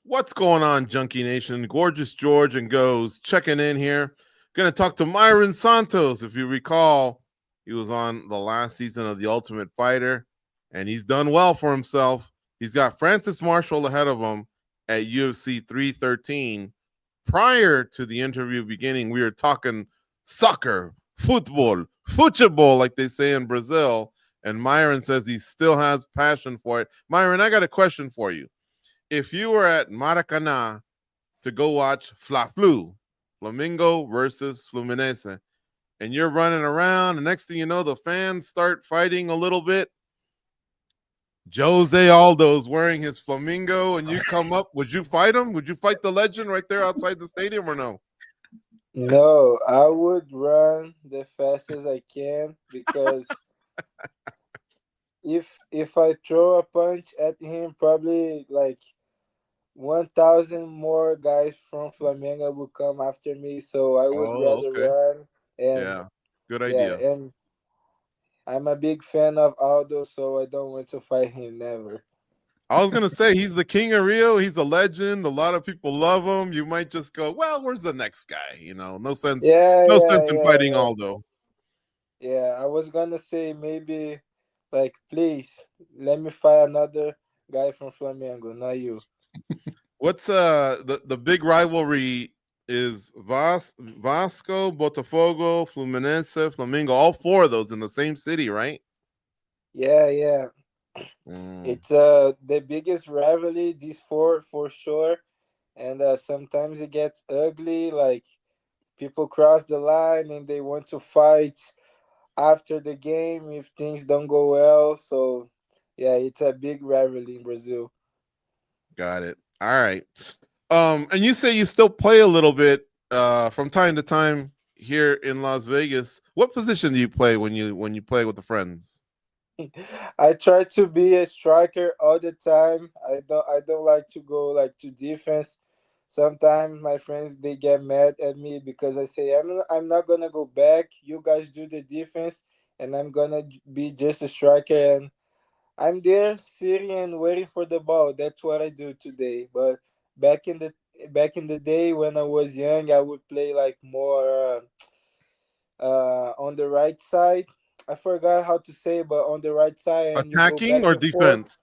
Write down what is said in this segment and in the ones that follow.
What's going on, Junkie Nation? Gorgeous George and Goes checking in here. Going to talk to Marion Santos. If you recall, he was on the last season of The Ultimate Fighter, and he's done well for himself. He's got Francis Marshall ahead of him at UFC 313. Prior to the interview beginning, we were talking soccer, football, like they say in Brazil. And Myron says he still has passion for it. Myron, I got a question for you. If you were at Maracanã to go watch Fla-Flu, Flamengo versus Fluminense, and you're running around, the next thing you know, the fans start fighting a little bit. Jose Aldo's wearing his Flamingo, and you come up. Would you fight him? Would you fight the legend right there outside the stadium or no? No, I would run the fastest I can because if I throw a punch at him, probably like 1,000 more guys from Flamengo will come after me. So I would Oh, rather okay. run. And Yeah, good yeah, idea. and I'm a big fan of Aldo, so I don't want to fight him. Never. I was gonna say he's the king of Rio. He's a legend. A lot of people love him. You might just go, well, where's the next guy? No sense, Yeah, no yeah, sense in yeah, fighting yeah. Aldo. Yeah, I was gonna say maybe like please let me fight another guy from Flamengo, not you. What's the big rivalry is Vasco, Botafogo, Fluminense, Flamengo, all four of those in the same city, right? Yeah, yeah. Mm, It's the biggest rivalry, these four for sure. And sometimes it gets ugly, like people cross the line and they want to fight after the game if things don't go well. So yeah, it's a big rivalry in Brazil. got it. All right. And you say you still play a little bit from time to time here in Las Vegas. What position do you play when you play with the friends? I try to be a striker all the time. I don't like to go like to defense. Sometimes my friends they get mad at me because I say I'm not gonna go back. You guys do the defense, and I'm gonna be just a striker. And I'm there sitting and waiting for the ball. That's what I do today. But back in the back in the day when I was young, I would play like more on the right side. I forgot how to say, but on the right side, and you go Attacking back or and forth. defense?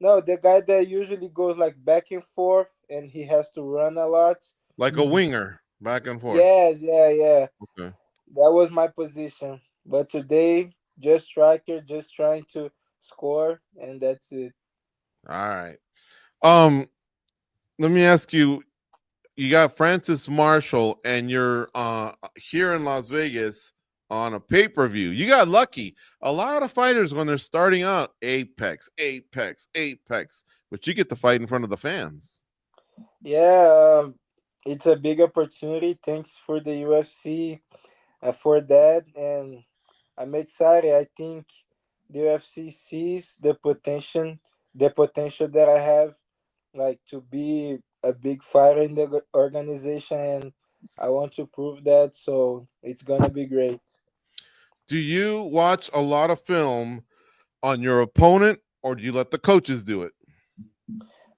No, the guy that usually goes like back and forth, and he has to run a lot. Like a winger, back and forth. Yes, yeah, yeah. Okay. That was my position. But today, just striker, just trying to score, and that's it. All right. Um, Let me ask you. You got Francis Marshall, and you're here in Las Vegas on a pay per view. You got lucky. A lot of fighters when they're starting out, Apex, Apex, Apex, but you get to fight in front of the fans. Yeah, it's a big opportunity. Thanks for the UFC for that, and I'm excited. I think the UFC sees the potential that I have, like to be a big fighter in the organization, and I want to prove that. So it's gonna be great. Do you watch a lot of film on your opponent, or do you let the coaches do it?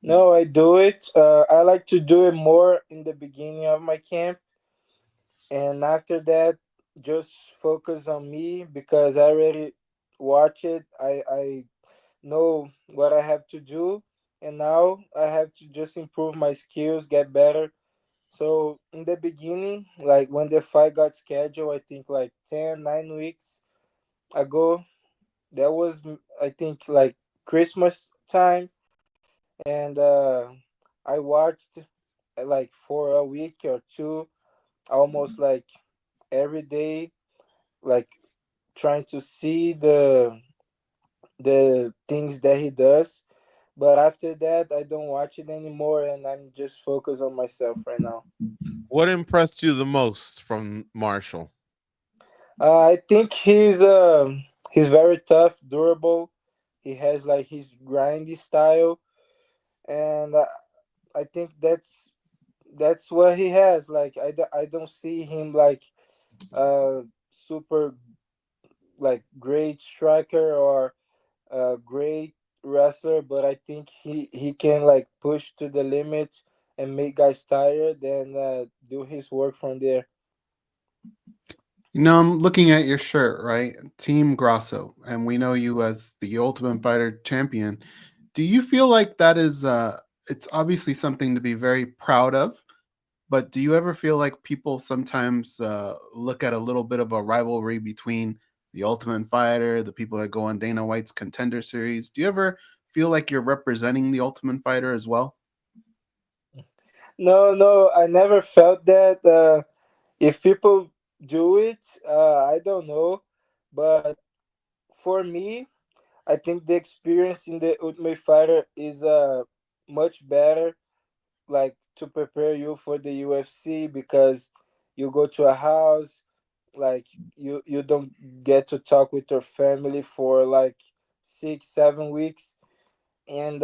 No, I do it. I like to do it more in the beginning of my camp, and after that, just focus on me because I already watch it. I know what I have to do, and now I have to just improve my skills, get better. So in the beginning, like when the fight got scheduled, I think like 9 weeks ago, that was I think like Christmas time, and I watched like for a week or two, almost like every day, like trying to see the things that he does. But after that, I don't watch it anymore, and I'm just focused on myself right now. What impressed you the most from Marshall? I think he's very tough, durable. He has like his grindy style, and I think that's what he has. Like I don't see him like super like great striker or great wrestler, but I think he can like push to the limits and make guys tired and do his work from there. You know, I'm looking at your shirt, right? Team Grosso, and we know you as the Ultimate Fighter champion. Do you feel like that is it's obviously something to be very proud of, but do you ever feel like people sometimes look at a little bit of a rivalry between the Ultimate Fighter, the people that go on Dana White's Contender Series? Do you ever feel like you're representing the Ultimate Fighter as well? No, no, I never felt that. If people do it, I don't know, but for me, I think the experience in the Ultimate Fighter is much better, like to prepare you for the UFC because you go to a house, like you don't get to talk with your family for like 6 7 weeks, and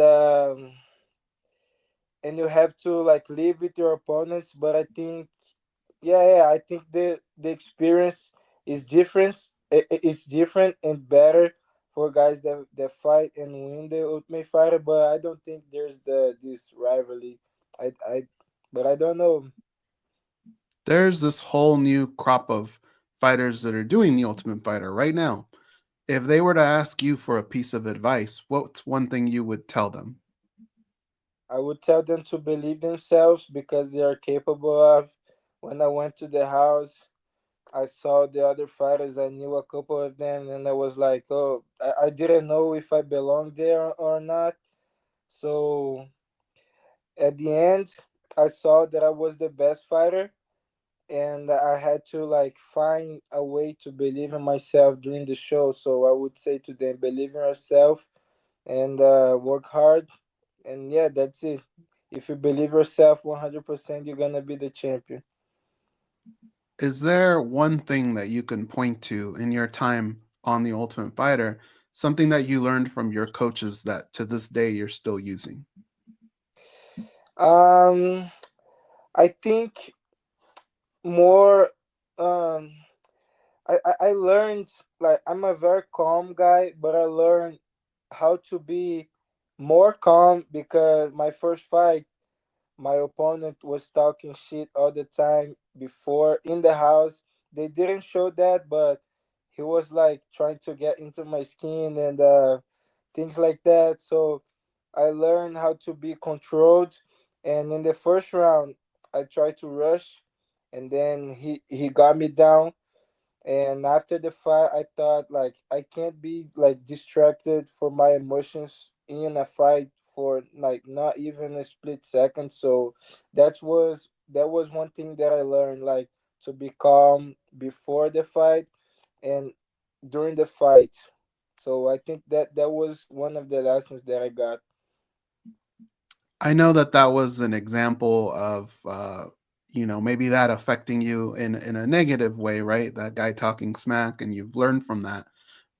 you have to like live with your opponents. But I think, yeah, I think the experience is different. It's different and better for guys that fight and win the Ultimate Fighter. But I don't think there's this rivalry. I but I don't know. There's this whole new crop of fighters that are doing the Ultimate Fighter right now. If they were to ask you for a piece of advice, what's one thing you would tell them? I would tell them to believe themselves because they are capable of. When I went to the house, I saw the other fighters. I knew a couple of them, and I was like, oh, I didn't know if I belonged there or not. So at the end, I saw that I was the best fighter, and I had to like find a way to believe in myself during the show. So I would say to them, believe in yourself and work hard. And yeah, that's it. If you believe yourself 100%, you're gonna be the champion. Is there one thing that you can point to in your time on the Ultimate Fighter, something that you learned from your coaches that to this day you're still using? Um, I think more. Um, I learned like I'm a very calm guy, but I learned how to be more calm because my first fight, my opponent was talking shit all the time before in the house. They didn't show that, but he was like trying to get into my skin and things like that. So I learned how to be controlled. And in the first round, I tried to rush, and then he got me down. And after the fight, I thought like I can't be like distracted for my emotions in a fight for like not even a split second. So that was one thing that I learned, like to be calm before the fight and during the fight. So I think that was one of the lessons that I got. I know that that was an example of maybe that affecting you in a negative way, right? That guy talking smack, and you've learned from that.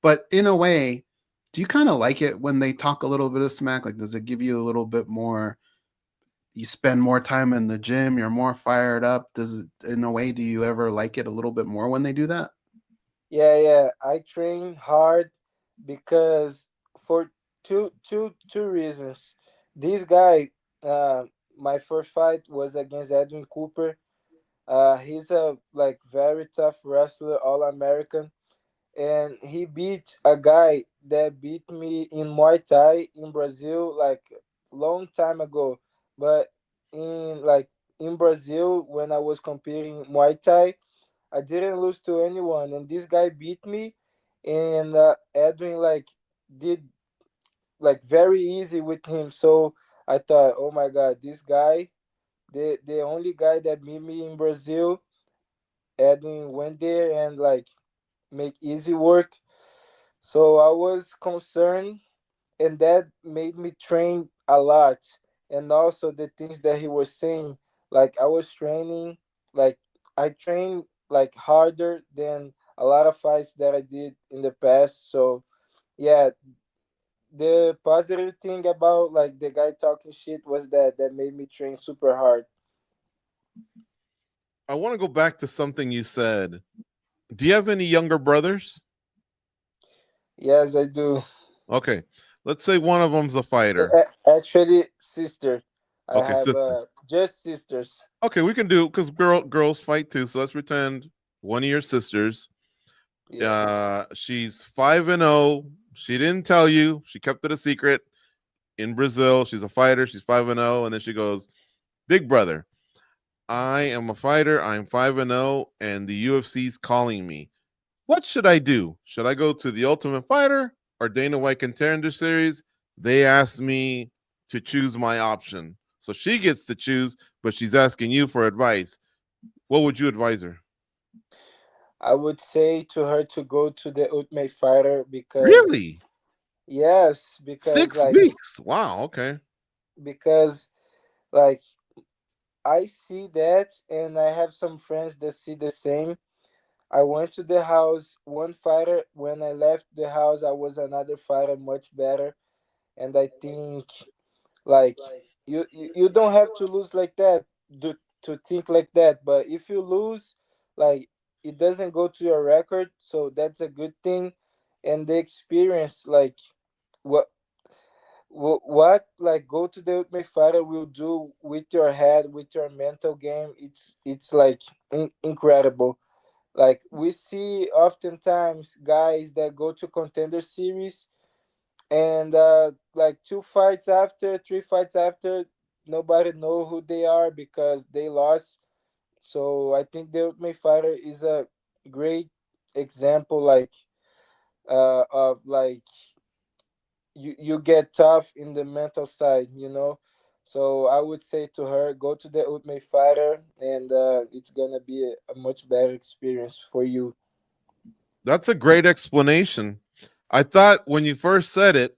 But in a way, do you kind of like it when they talk a little bit of smack? Like, does it give you a little bit more? You spend more time in the gym, you're more fired up. Does it, in a way, do you ever like it a little bit more when they do that? Yeah, I train hard because for two reasons. This guy, uh, my first fight was against Edwin Cooper. He's a like very tough wrestler, all American, and he beat a guy that beat me in Muay Thai in Brazil like long time ago. But in like in Brazil when I was competing Muay Thai, I didn't lose to anyone, and this guy beat me, and Edwin like did like very easy with him. So I thought, oh my god, this guy, the only guy that beat me in Brazil, Edwin went there and like make easy work. So I was concerned, and that made me train a lot. And also the things that he was saying, like I was training, like I trained like harder than a lot of fights that I did in the past. So yeah, the positive thing about like the guy talking shit was that made me train super hard. I want to go back to something you said. Do you have any younger brothers? Yes, I do. Okay. Let's say one of them's a fighter. Actually, sister. I Okay, have sister. just sisters. Okay, we can do because girls fight too. So let's pretend one of your sisters. Yeah. She's 5-0. She didn't tell you. She kept it a secret in Brazil. She's a fighter. She's 5-0, and then she goes, "Big brother, I am a fighter. I'm 5-0, and the UFC's calling me. What should I do? Should I go to the Ultimate Fighter or Dana White Contender Series? They asked me to choose my option. So she gets to choose, but she's asking you for advice. What would you advise her? I would say to her to go to the Ultimate Fighter because Really? yes, because 6 weeks? Wow. Okay. because like I see that, and I have some friends that see the same. I went to the house, one fighter. When I left the house, I was another fighter, much better. And I think like you don't have to lose like that to think like that. But if you lose, like it doesn't go to your record, so that's a good thing. And the experience, like what what like go to the Ultimate Fighter will do with your head, with your mental game. It's like incredible. Like we see oftentimes guys that go to Contender Series and like two fights after, three fights after, nobody know who they are because they lost. So I think the Ultimate Fighter is a great example, like of like you get tough in the mental side, you know. So I would say to her, go to the Ultimate Fighter, and it's gonna be a much better experience for you. That's a great explanation. I thought when you first said it,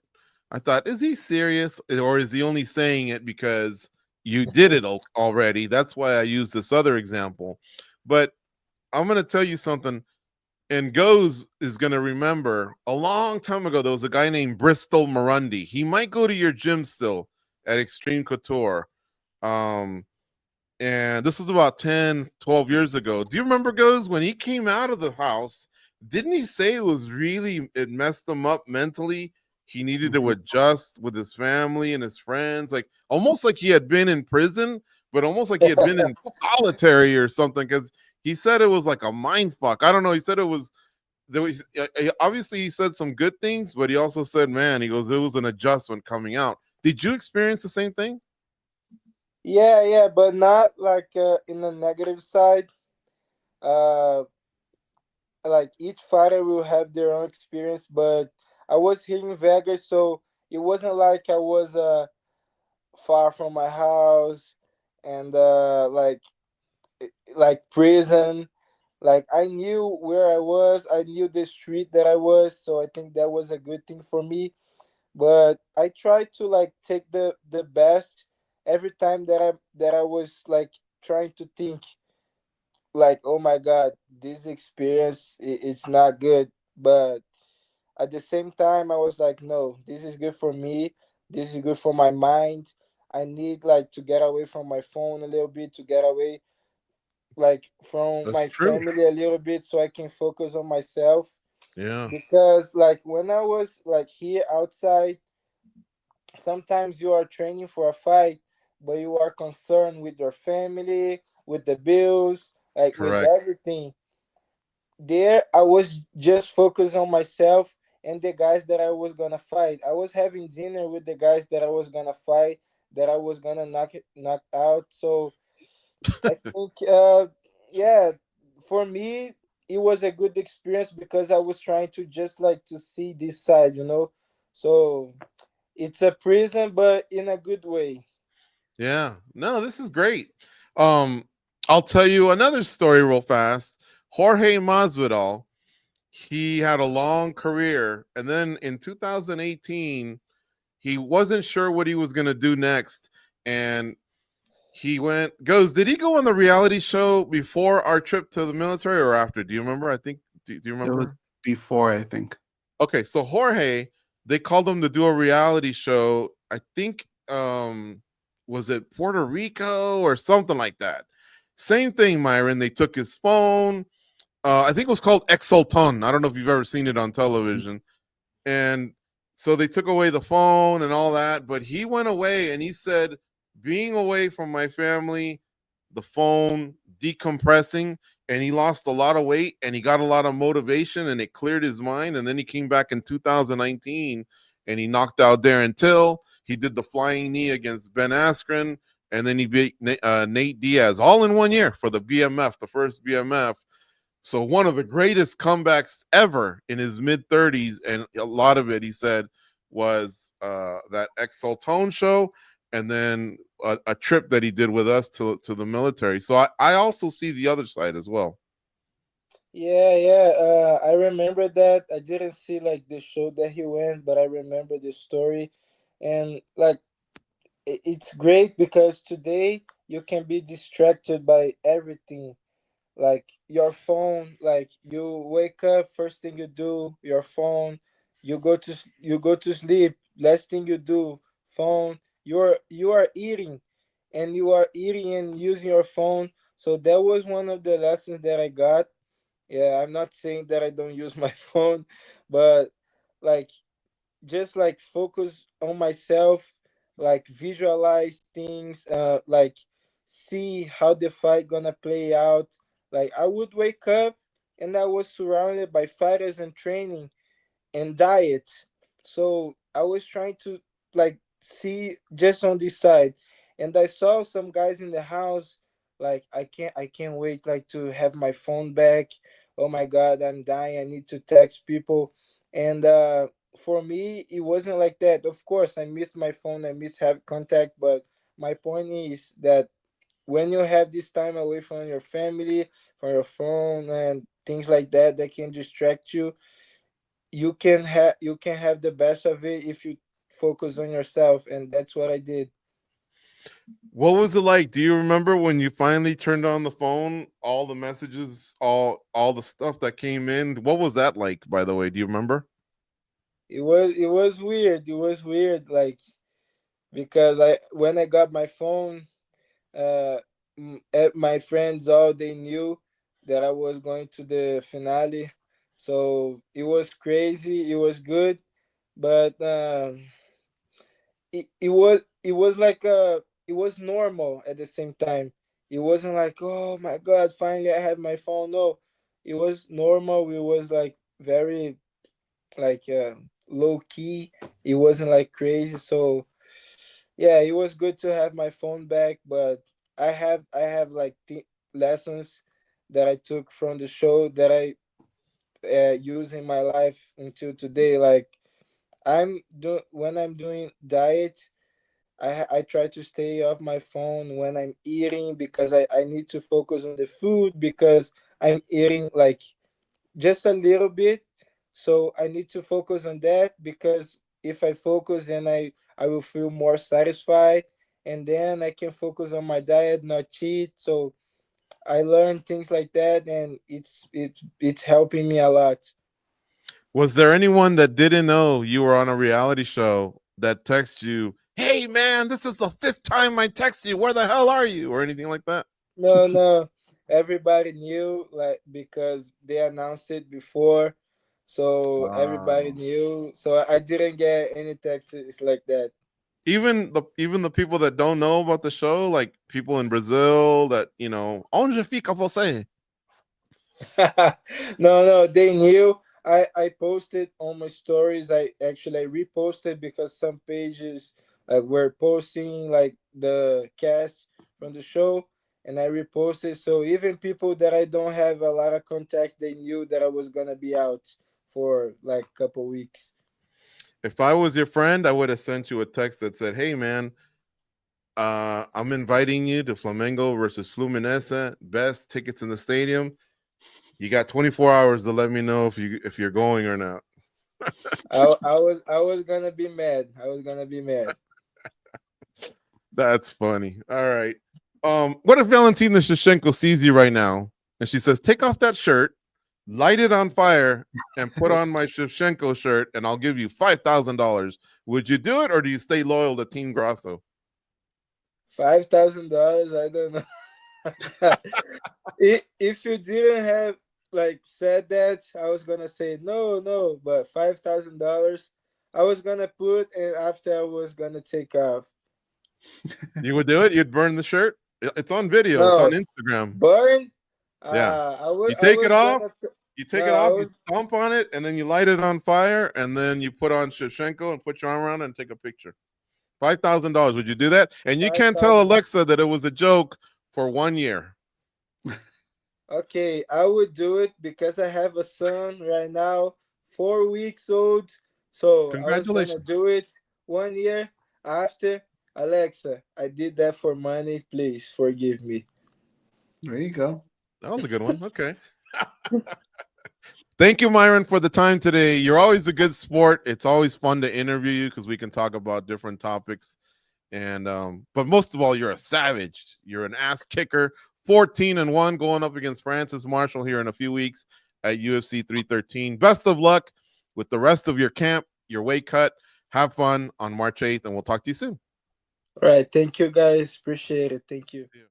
I thought, is he serious or is he only saying it because you did it already? That's why I used this other example. But I'm going to tell you something. And Goes is going to remember a long time ago, there was a guy named Bristol Marundi. He might go to your gym still at Extreme Couture. Um, and this was about 10, 12 years ago. Do you remember, Goes, when he came out of the house? Didn't he say it messed him up mentally? He needed to Mhm. adjust with his family and his friends, like almost like he had been in prison, but almost like he had been in solitary or something. Because he said it was like a mind fuck. I don't know. He said it was there was obviously he said some good things, but he also said, "Man," he goes, "it was an adjustment coming out." Did you experience the same thing? Yeah, but not like in the negative side. Uh, like each fighter will have their own experience, but I was here in Vegas, so it wasn't like I was far from my house and like prison. Like I knew where I was, I knew the street that I was, so I think that was a good thing for me. But I tried to like take the best every time that I was like trying to think like, oh my god, this experience it's not good, but at the same time I was like, no, this is good for me, this is good for my mind. I need like to get away from my phone a little bit, to get away like from That's my true. family a little bit so I can focus on myself. Yeah, Because like when I was like here outside, sometimes you are training for a fight, but you are concerned with your family, with the bills, like with correct. everything. There I was just focused on myself and the guys that I was gonna fight. I was having dinner with the guys that I was gonna fight, that I was gonna knock out. So I think yeah, for me it was a good experience because I was trying to just like to see this side, you know. So it's a prison but in a good way. Yeah. No, this is great. Um, I'll tell you another story real fast. Jorge Masvidal, he had a long career, and then in 2018, he wasn't sure what he was going to do next, and he did he go on the reality show before our trip to the military or after? Do you remember? I think, do you It was remember? before, I think. Okay, so Jorge, they called him to do a reality show. I think was it Puerto Rico or something like that. Same thing, Myron. They took his phone. I think it was called Exulton. I don't know if you've ever seen it on television. And So they took away the phone and all that, but he went away and he said, being away from my family, the phone, decompressing, and he lost a lot of weight and he got a lot of motivation and it cleared his mind. And then he came back in 2019 and he knocked out Darren Till. He did the flying knee against Ben Askren, and then he beat Nate Diaz all in 1 year for the BMF, the first BMF. So one of the greatest comebacks ever in his mid 30s, and a lot of it, he said, was that ex Sultone show, and then a trip that he did with us to the military. So I also see the other side as well. Yeah, yeah. I remember that. I didn't see like the show that he went, but I remember the story, and like it's great because today you can be distracted by everything, like your phone. Like you wake up, first thing you do your phone. You go to sleep, last thing you do phone. You are eating, and you are eating and using your phone. So that was one of the lessons that I got. Yeah, I'm not saying that I don't use my phone, but like just like focus on myself, like visualize things, like see how the fight gonna play out. Like I would wake up and I was surrounded by fighters and training and diet. So I was trying to like see just on this side, and I saw some guys in the house. Like I can't wait like to have my phone back. Oh my god, I'm dying. I need to text people, and for me it wasn't like that. Of course, I missed my phone. I miss have contact, but my point is that when you have this time away from your family, from your phone and things like that that can distract you, you can have the best of it if you focus on yourself, and that's what I did. What was it like? Do you remember when you finally turned on the phone, all the messages, all the stuff that came in? What was that like, by the way? Do you remember? It was weird. It was weird, like because I when I got my phone, my friends all they knew that I was going to the finale, so it was crazy. It was good, but it was like it was normal at the same time. It wasn't like, oh my god, finally I have my phone. No, it was normal. It was like very like low key. It wasn't like crazy. So yeah, it was good to have my phone back. But I have like lessons that I took from the show that I use in my life until today. Like when I'm doing diet, I try to stay off my phone when I'm eating because I need to focus on the food because I'm eating like just a little bit. So I need to focus on that because if I focus, then I will feel more satisfied, and then I can focus on my diet, not cheat. So I learned things like that, and it's helping me a lot. Was there anyone that didn't know you were on a reality show that texted you, "Hey man, this is the fifth time I text you. Where the hell are you?" or anything like that? No, no. Everybody knew like because they announced it before. So everybody Wow. knew. So I didn't get any texts like that. Even the people that don't know about the show, like people in Brazil that, onde fica você? No, no, they knew. I posted on my stories. I reposted because some pages like were posting like the cast from the show, and I reposted. So even people that I don't have a lot of contact, they knew that I was gonna be out for like a couple weeks. If I was your friend, I would have sent you a text that said, "Hey man, I'm inviting you to Flamengo versus Fluminense. Best tickets in the stadium. You got 24 hours to let me know if you're going or not." I was gonna be mad. I was gonna be mad. That's funny. All right. What if Valentina Shevchenko sees you right now and she says, "Take off that shirt, light it on fire, and put on my Shevchenko shirt, and I'll give you $5,000." Would you do it, or do you stay loyal to Team Grasso? $5,000. I don't know. If you didn't have like said that, I was gonna say no, no. But $5,000, I was gonna put, and after I was gonna take off. You would do it? You'd burn the shirt? It's on video. It's on No, Instagram. burn. Yeah. You I take it was off. gonna. You No, take it off. You stomp on it, and then you light it on fire, and then you put on Shevchenko and put your arm around it and take a picture. $5,000. Would you do that? And you can't tell 5,000. Alexa that it was a joke for 1 year. Okay, I would do it because I have a son right now, 4 weeks old. So I was gonna Congratulations. do it 1 year after. Alexa, I did that for money. Please forgive me. There you go. That was a good one. Okay. Thank you, Myron, for the time today. You're always a good sport. It's always fun to interview you because we can talk about different topics. And but most of all, you're a savage. You're an ass kicker. 14-1 going up against Francis Marshall here in a few weeks at UFC 313. Best of luck with the rest of your camp, your weight cut. Have fun on March 8th, and we'll talk to you soon. All right, thank you guys. Appreciate it. Thank you. See you.